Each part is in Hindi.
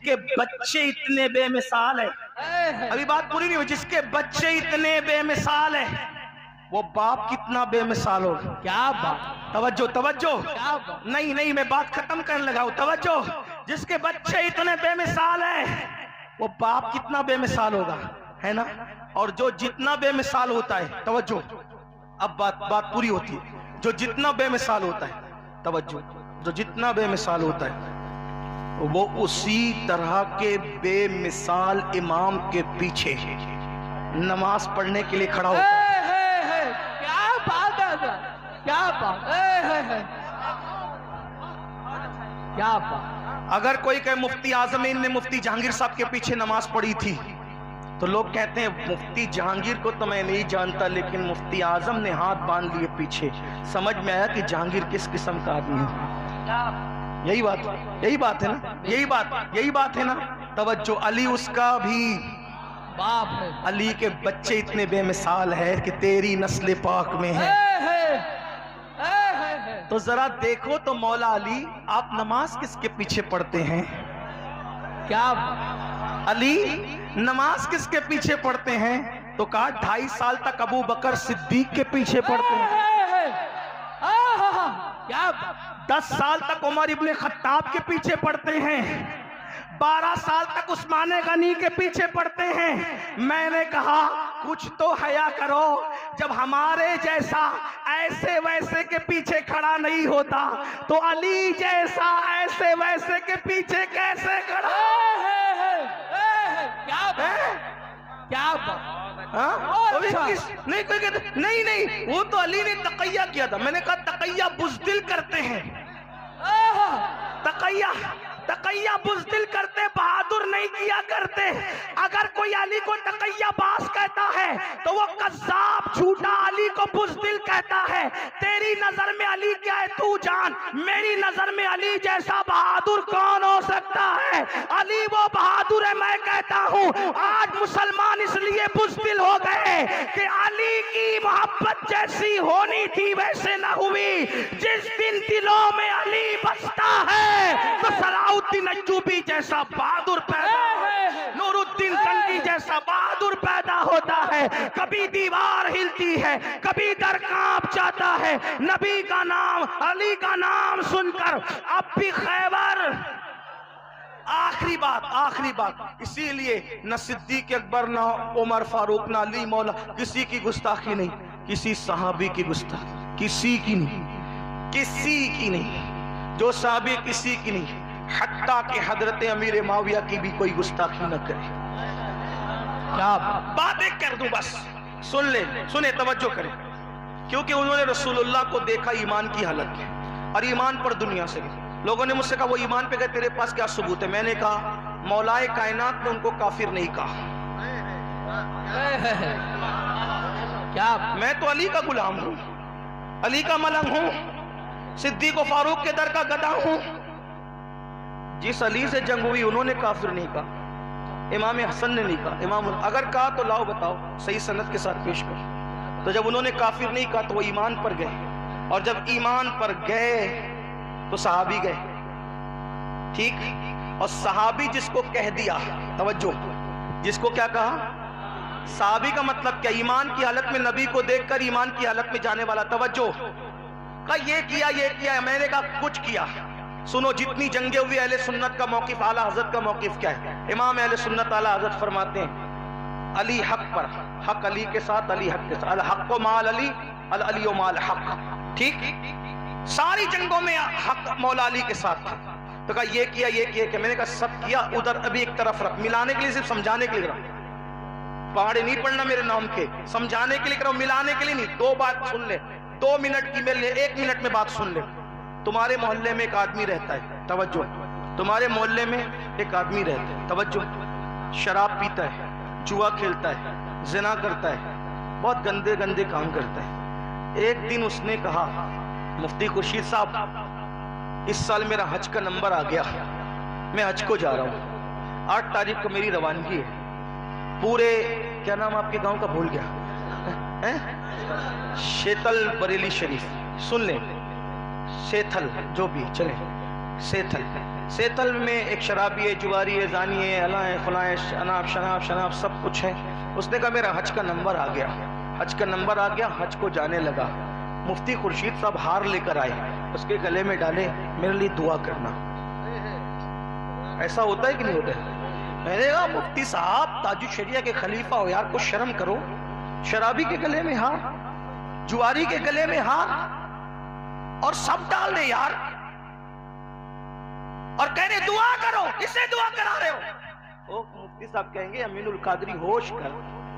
जिसके बच्चे इतने बेमिसाल है, अभी बात पूरी नहीं हुई, जिसके बच्चे इतने बेमिसाल है वो बाप कितना बेमिसाल होगा। क्या बात, तवज्जो तवज्जो, क्या बात। नहीं नहीं मैं बात खत्म करने लगा हूं, तवज्जो। जिसके बच्चे इतने बेमिसाल है वो बाप कितना बेमिसाल होगा, है ना। और जो जितना बेमिसाल होता है, तवज्जो, अब बात पूरी होती है, जो जितना बेमिसाल होता है, तवज्जो, जो जितना बेमिसाल होता है वो उसी तरह के बेमिसाल इमाम के पीछे नमाज पढ़ने के लिए खड़ा होता है। क्या बात है, क्या बात, क्या बात। अगर कोई कहे मुफ्ती आजमीन ने मुफ्ती जहांगीर साहब के पीछे नमाज पढ़ी थी, तो लोग कहते हैं मुफ्ती जहांगीर को तो मैं नहीं जानता, लेकिन मुफ्ती आजम ने हाथ बांध लिए पीछे, समझ में आया कि जहांगीर किस किस्म का आदमी है। यही बात है ना, यही बात है ना। तवज्जो, अली उसका भी बाप है। अली के बच्चे इतने बेमिसाल है कि तेरी नस्ल पाक में है। तो जरा देखो तो मौला अली, आप नमाज किसके पीछे पढ़ते हैं? क्या अली नमाज किसके पीछे पढ़ते हैं? तो कहा 2.5 साल तक अबू बकर सिद्दीक के पीछे पढ़ते हैं। क्या 10 साल तक उमर इब्ने खत्ताब के पीछे पढ़ते हैं। 12 साल तक उस्मान गनी के पीछे पढ़ते हैं। मैंने कहा कुछ तो हया करो, जब हमारे जैसा ऐसे वैसे के पीछे खड़ा नहीं होता तो अली जैसा ऐसे वैसे के पीछे कैसे खड़ा? क्या नहीं कोई कहते नहीं वो तो अली ने तकैया किया था। मैंने कहा तकैया बुज़दिल करते हैं, तकैया बुज़दिल करते, बहादुर नहीं किया करते। अगर कोई अली को तकैया बास कहता है तो वो कज़्ज़ाब झूठा अली को बुज़दिल कहता है। तेरी नजर में अली क्या है तू जान, मेरी नजर में अली जैसा बहादुर कौन हो सकता है? अली वो बहादुर है। मैं कहता हूँ आज मुसलमान इसलिए बुज़दिल हो गए कि अली की मोहब्बत जैसी होनी थी वैसे न हुई। जिस दिन दिलों में अली बसता है तो सलाउद्दीन अय्यूबी जैसा बहादुर पैदा, नूरुद्दीन जंगी जैसा बहादुर पैदा होता है। कभी दीवार हिलती है, कभी दर कांप जाता है। नबी का नाम, अली का नाम सुनकर अब भी खैबर। आखिरी बात, इसीलिए न सिद्दीक अकबर, न उमर फारूक, न अली मौला, किसी की गुस्ताखी नहीं, किसी सहाबी की गुस्ताखी किसी की नहीं, जो साहबी किसी की नहीं, हत्ता के हजरत अमीर माविया की भी कोई गुस्ताखी न करे। क्या बात एक कर दूं, बस सुने तवज्जो करें, क्योंकि उन्होंने रसूलुल्लाह को देखा ईमान की हालत में और ईमान पर दुनिया से गए। लोगों ने मुझसे कहा वो ईमान पे गए, तेरे पास क्या सबूत है? मैंने कहा मौलाए कायनात ने उनको काफिर नहीं कहा। क्या मैं तो अली का गुलाम हूं, अली का मलंग हूं, सिद्दीक और फारूक के दर का गधा हूं। जिस अली से जंग हुई उन्होंने काफिर नहीं कहा, इमाम हसन ने नहीं कहा। इमाम अगर कहा तो लाओ बताओ, सही सनद के साथ पेश कर। तो जब उन्होंने काफिर नहीं कहा तो वो ईमान पर गए, और जब ईमान पर गए तो सहाबी गए, ठीक। और सहाबी जिसको कह दिया, तवज्जो, जिसको क्या कहा? सहाबी का मतलब क्या? ईमान की हालत में नबी को देखकर ईमान की हालत में जाने वाला। तवज्जो, का ये किया, मैंने कहा कुछ किया। सुनो, जितनी जंगे हुई अहले सुन्नत का मौकिफ, आला हजरत का मौकिफ क्या है? इमाम अहले सुन्नत आला हजरत फरमाते हैं अली हक पर, हक अली के साथ, अली हक के साथ, अल हक माल अली, अल अली माल हक, ठीक। सारी जंगों में हक मौला अली के साथ था। तो कहा ये किया, मैंने कहा सब किया, उधर अभी एक तरफ रख, मिलाने के लिए, सिर्फ समझाने के लिए रहा। पहाड़े नहीं पढ़ना मेरे नाम के, समझाने के लिए करो, मिलाने के लिए नहीं। 2 बात सुन ले, 2 मिनट की मेरे लिए 1 मिनट में बात सुन ले। तुम्हारे मोहल्ले में एक आदमी रहता है, तवज्जो, तुम्हारे मोहल्ले में एक आदमी रहता है, तवज्जो, शराब पीता है, जुआ खेलता है, जिना करता है, बहुत गंदे गंदे काम करता है। एक दिन उसने कहा मुफ्ती खुर्शीद साहब, इस साल मेरा हज का नंबर आ गया, मैं हज को जा रहा हूँ, 8 तारीख को मेरी रवानगी है। पूरे, क्या नाम आपके गांव का भूल गया है? शेतल बरेली शरीफ, सुन ले, सेथल, जो भी चले, सेथल, सेतल में एक शराबी है, जुआरी है, जानी है, अला है, फला है, शनाब शनाब शनाब सब कुछ है। उसने कहा मेरा हज का नंबर आ गया, हज का नंबर आ गया, हज को जाने लगा। मुफ्ती खुर्शीद साहब हार लेकर आए, उसके गले में डाले, मेरे लिए दुआ करना। ऐसा होता है कि नहीं होता है? मैंने कहा मुफ्ती साहब ताजुल शरिया के खलीफा हो यार, कुछ शर्म करो। शराबी के गले में हार, जुआरी के गले में हार, और सब डाल दे यार, और कह रहे दुआ करो, किससे दुआ करा रहे हो? वो मुफ्ती साहब कहेंगे अमीनुल कादरी होश कर,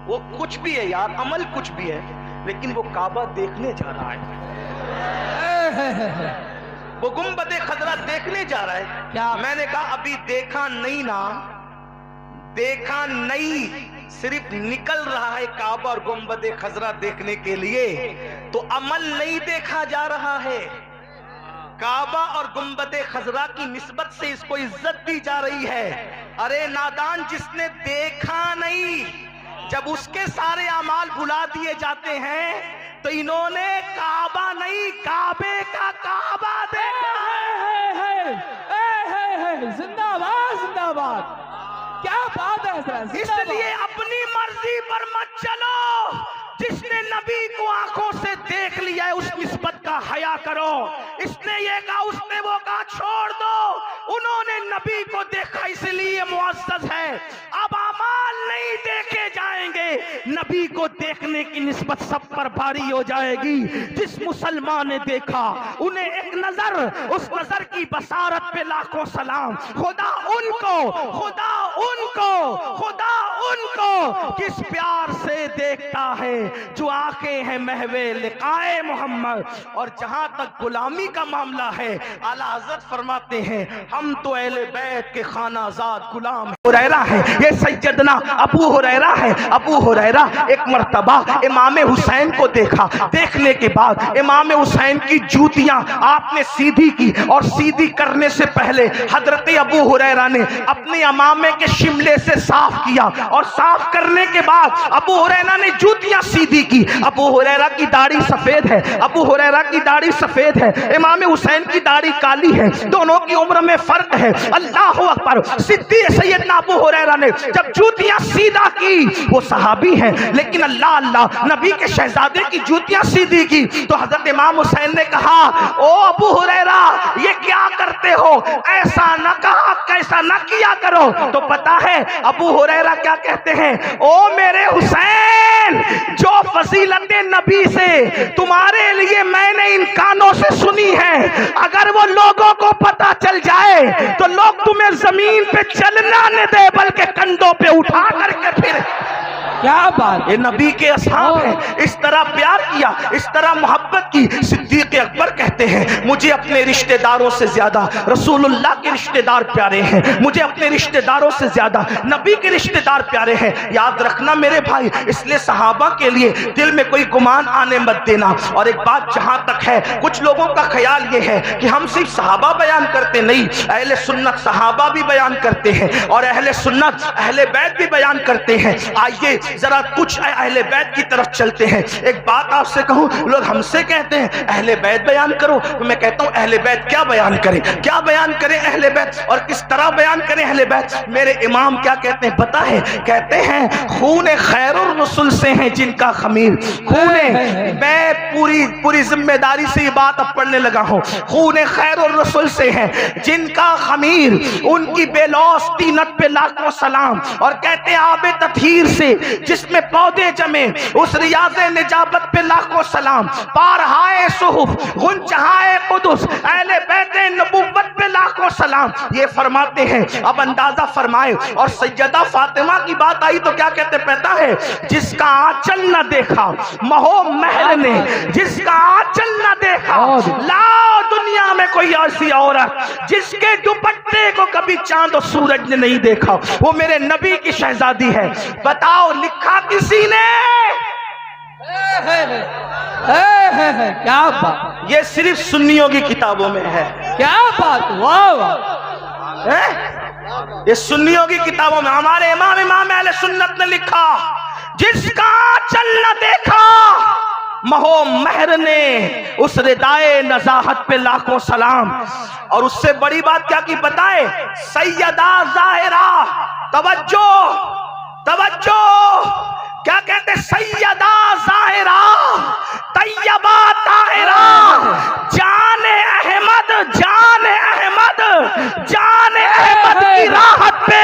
वो कुछ भी है यार, अमल कुछ भी है, लेकिन वो काबा देखने जा रहा है, वो गुंबदे खजरा देखने जा रहा है। क्या? मैंने कहा अभी देखा नहीं ना, देखा नहीं, सिर्फ निकल रहा है काबा और गुंबदे खजरा देखने के लिए, तो अमल नहीं देखा जा रहा है। काबा और गुंबदे खजरा की निस्बत से इसको इज्जत दी जा रही है। अरे नादान, जिसने देखा नहीं, जब उसके सारे अमाल भुला दिए जाते हैं, तो इन्होंने काबा नहीं काबे का काबा देखा है। जिंदाबाद जिंदाबाद, क्या बात है सर। इसलिए अपनी मर्जी पर मत चलो, जिसने नबी को आंखों से देख लिया है उस निस्बत का हया करो। इसने ये कहा, उसने वो कहा, छोड़ दो। उन्होंने नबी को देखा इसलिए मुअज़्ज़ज़ है। अब अमाल नहीं देखे जाएंगे, नबी को देखने की निस्बत सब पर भारी हो जाएगी। जिस मुसलमान ने देखा, उन्हें एक नजर, उस नजर की बसारत पे लाखों सलाम। खुदा उनको, खुदा उनको, खुदा उनको किस प्यार से देखता है जो आंखें हैं महवे लिकाए मोहम्मद। और जहां तक गुलामी का मामला है, आला हज़रत फरमाते हैं हम तो अहले बैत के खानाजाद गुलाम हुरैरा है। ये सैयदना अबू हुरैरा है। अबू हुरैरा एक मर्तबा इमाम हुसैन को देखा। देखने के बाद इमाम हुसैन की जूतियां आपने सीधी की, और सीधी करने से पहले हजरत अबू हुरैरा ने अपने इमामे के शिमले से साफ किया, और साफ करने के बाद अबू हुरैरा ने जूतियां सीधी की। अबू हुरैरा की दाढ़ी सफेद है, अबू हुरैरा की दाढ़ी सफेद है, इमाम हुसैन की दाढ़ी काली है, दोनों की उम्र में फर्क है। अल्लाह अकबर। सिद्दीक़ सैयदना अबू हुरैरा ने जब जूतियां सीधा की, वो सहाबी हैं, लेकिन अल्लाह अल्लाह नबी के शहजादे की जूतियां सीधी की, तो हजरत इमाम हुसैन ने कहा, ओ अबू हुरैरा ये क्या करते हो, ऐसा न कहा, कैसा न किया करो। तो पता है अबू हुरैरा क्या कहते हैं, ओ मेरे हुसैन, जो फजीलतें नबी से तुम्हारे लिए मैंने इन कानों से सुनी है, अगर वो लोगों को पता चल जाए तो लोग तुम्हें जमीन पे चलना न दे, बल्कि कंधों पे उठा करके फिर। क्या बात। ये नबी के असहाब हैं, इस तरह प्यार किया, इस तरह मोहब्बत की। सिद्दीक़ अकबर कहते हैं मुझे अपने रिश्तेदारों से ज्यादा रसूलुल्लाह के रिश्तेदार प्यारे हैं, मुझे अपने रिश्तेदारों से ज्यादा नबी के रिश्तेदार प्यारे हैं। याद रखना मेरे भाई, इसलिए सहाबा के लिए दिल में कोई गुमान आने मत देना। और एक बात जहां तक है, कुछ लोगों का ख्याल ये है कि हम सिर्फ सहाबा बयान करते नहीं, अहले सुन्नत सहाबा भी बयान करते हैं, और अहले सुन्नत अहले बैत भी बयान करते हैं। आइए जरा कुछ अहले बैत की तरफ चलते हैं। एक बात आपसे कहूं, लोग हमसे कहते हैं अहले बैत बयान करो, तो मैं कहता हूं अहले बैत क्या बयान करें, क्या बयान करें अहले बैत, और किस तरह बयान करें अहले बैत। मेरे इमाम क्या कहते हैं पता है, कहते हैं खून खैरुर रसूल से हैं जिनका खमीर, खूने, मैं पूरी जिम्मेदारी से ये बात अब पढ़ने लगा हूं, खून खैरुर रसूल से हैं जिनका खमीर, उनकी बेलौस तीनत पे लाखों सलाम। और कहते हैं आबे तथहीर से जिसमें पौधे जमे, उस रियाज़े निजाबत पे लाखों सलाम। पारहाए सुहुफ गुंजहाए कुदुस अहले बैते नबुव्वत पे लाखों सलाम। ये फरमाते हैं। अब अंदाजा फरमाए, और सैयदा फातिमा की बात आई तो क्या कहते पता है, जिसका आंचल न देखा महो महल ने, जिसका आंचल न देखा लाओ दुनिया में कोई ऐसी औरत जिसके दुपट्टे को कभी चांद और सूरज ने नहीं देखा, वो मेरे नबी की शहजादी है। बताओ लिखा किसी ने? क्या बात। ये सिर्फ सुन्नियों की किताबों में है। क्या बात, वाह वाह। ये सुन्नियों की किताबों में हमारे इमाम अहले सुन्नत ने लिखा, जिसका आंचल न देखा महो महर ने उस रिदाए नजाहत पे लाखों सलाम। और उससे बड़ी बात क्या की बताए, सैयदा जाहिरा, तवज्जो तवज्जो, क्या कहते, सैयदा जाहिरा तैयबा ताहिरा, जाने अहमद, जाने अहमद, जाने अहमद की राहत पे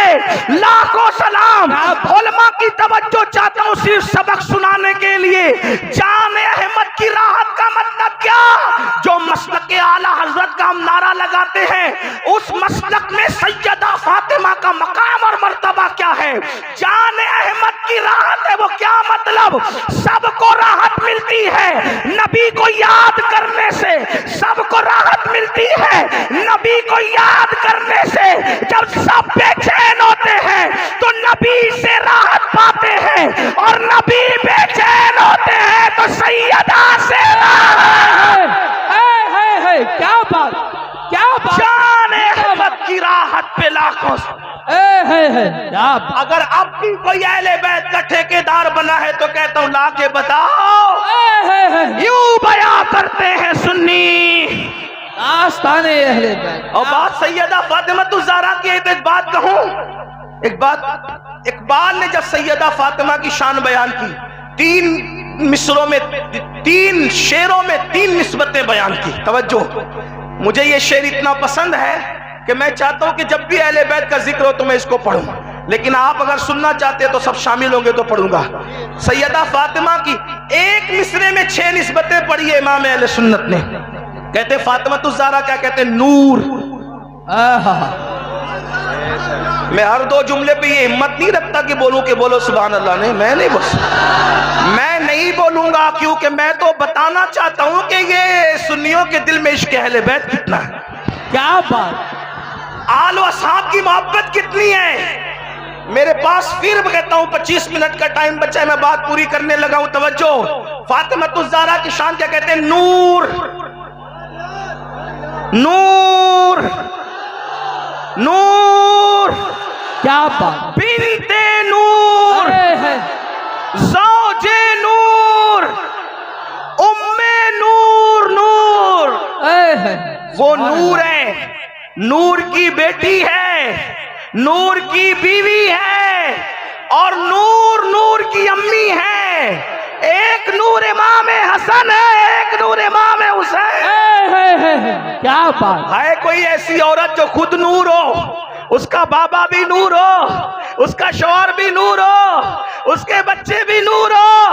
लाखों सलाम। उलमा की तवज्जो चाहता हूँ सिर्फ सबक सुनाने के लिए। जाने अहमद की राहत का मतलब क्या, जो मसलक के आला हजरत का हम नारा लगाते हैं, उस मसलक में सैयदा फातिमा का मकाम और मर्तबा क्या है। जाने अहमद की राहत है, वो क्या मतलब, सबको राहत मिलती है नबी को याद करने से, सबको राहत मिलती है नबी को याद करने से। जब सब बेचैन होते हैं तो नबी से राहत पाते हैं, और नबी बेचैन होते हैं तो सैयदा से राहत। क्या बात, क्या बात, जाने अहमद की राहत पे लाखों। अगर अब भी कोई अहले बैत का ठेकेदार बना है तो कहता हूँ लाके बताओ, यूं बयां करते हैं सुन्नी आस्ताने अहले बैत। और बात सैयदा फातिमा ज़हरा की है तो एक बात कहूं, एक बात, इकबाल ने जब सैयदा फातिमा की शान बयान की, 3 मिसरों में, 3 शेरों में 3 निस्बतें बयान की। तवज्जो, मुझे ये शेर इतना पसंद है कि मैं चाहता हूं कि जब भी अहले बैत का जिक्र हो तो मैं इसको पढ़ूं, लेकिन आप अगर सुनना चाहते हैं तो सब शामिल होंगे तो पढ़ूंगा। सैयदा फातिमा की एक मिसरे में 6 निस्बतें पढ़ी है इमाम अहले सुन्नत ने। कहते फातिमा ज़हरा क्या कहते, नूर। मैं हर 2 जुमले पे ये हिम्मत नहीं रखता कि बोलूं कि बोलो सुभान अल्लाह, नहीं, मैं नहीं बोल, मैं नहीं बोलूंगा, क्योंकि मैं तो बताना चाहता हूं कि ये सुन्नियों के दिल में इश्क अहले बैत कितना है। क्या बात, आल व असहाब की मोहब्बत कितनी है। मेरे पास फिर कहता हूं 25 मिनट का टाइम बचा है, मैं बात पूरी करने लगा हूं। तवज्जो, फातिमा ज़हरा की शान क्या कहते हैं, नूर, नूर, नूर। क्या बात, बिन्ते नूर, ज़ौजे नूर, उम्मे नूर, नूर। वो नूर है, नूर की बेटी है, नूर की बीवी है, और नूर नूर की अम्मी है। एक नूर इमाम हसन है, एक नूर इमाम हुसैन। क्या बात है। कोई ऐसी औरत जो खुद नूर हो, उसका बाबा भी नूर हो, उसका शौहर भी नूर हो, उसके बच्चे भी नूर हो,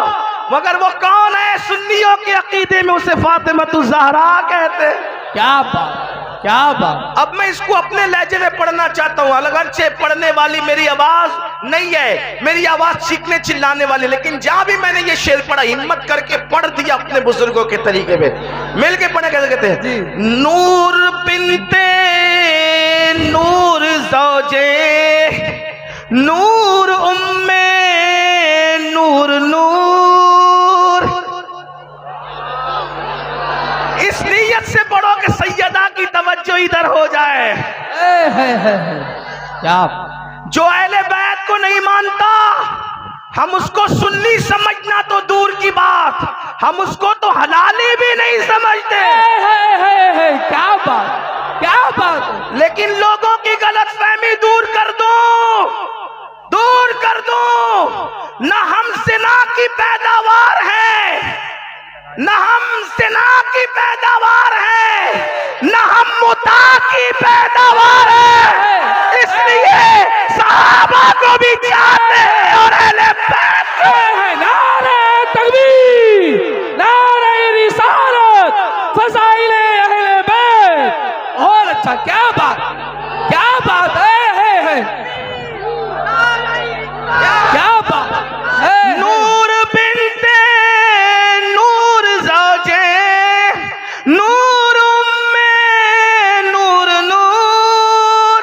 मगर वो कौन है, सुन्नियों के अकीदे में उसे फातिमा ज़हरा कहते हैं। क्या बात, क्या बात। अब मैं इसको अपने लहजे में पढ़ना चाहता हूँ, अगरचे पढ़ने वाली मेरी आवाज नहीं है, मेरी आवाज चीखने चिल्लाने वाली, लेकिन जहां भी मैंने ये शेर पढ़ा हिम्मत करके पढ़ दिया अपने बुजुर्गों के तरीके में। मिल के पढ़े कैसे कहते हैं, नूर बिनते नूर ज़ौजे नूर उम्मे नूर नूर। इस नीयत से पढ़ो कि सैयदा की तवज्जो इधर हो जाए। क्या जो अहले बैत को नहीं मानता, हम उसको सुन्नी समझना तो दूर की बात, हम उसको तो हलाली भी नहीं समझते। क्या बात, क्या बात। लेकिन लोगों की गलतफहमी दूर कर दो, दूर कर दो। न हम ज़िना की पैदावार है, न हम ज़िना की पैदावार है, न हम मुता की पैदावार है। इसलिए सहाबा को भी चाहते हैं और अहले बैत को। नारे तकबीर, नारे रिसालत, फज़ाइले अहले बैत। और अच्छा, क्या बात, क्या बात है। क्या बात है। नूर बिनते नूर ज़ौजे नूर उम्मे नूर नूर।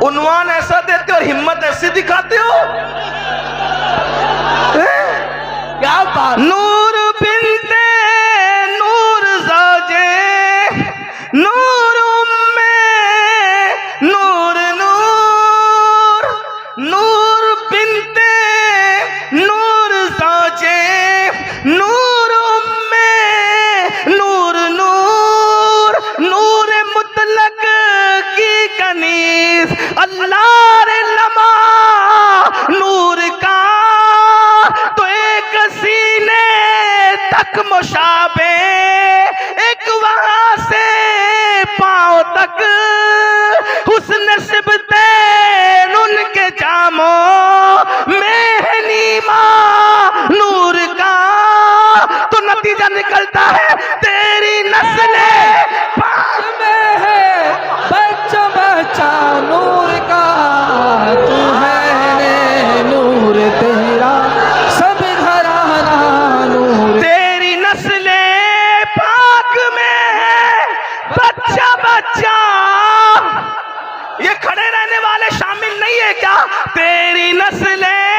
उन्वान ऐसा देते और हिम्मत ऐसे दिखाते हो। क्या बात। नूर बिनते नूर ज़ौजे नूर उम्मे नूर नूर। नूर बिनते नूर अनीस अल्लाह रे लमा नूर का तो एक सीने तक मुशाबे एक वहां से पांव तक हुस्न सिबते उनके जामों में है नीमा नूर का तो नतीजा निकलता है तेरी नस्लें पाक में है बच्चा बच्चा नूर का, तू है नूर तेरा सब घराना नूर। तेरी नस्लें पाक में है बच्चा बच्चा, ये खड़े रहने वाले शामिल नहीं है क्या? तेरी नस्लें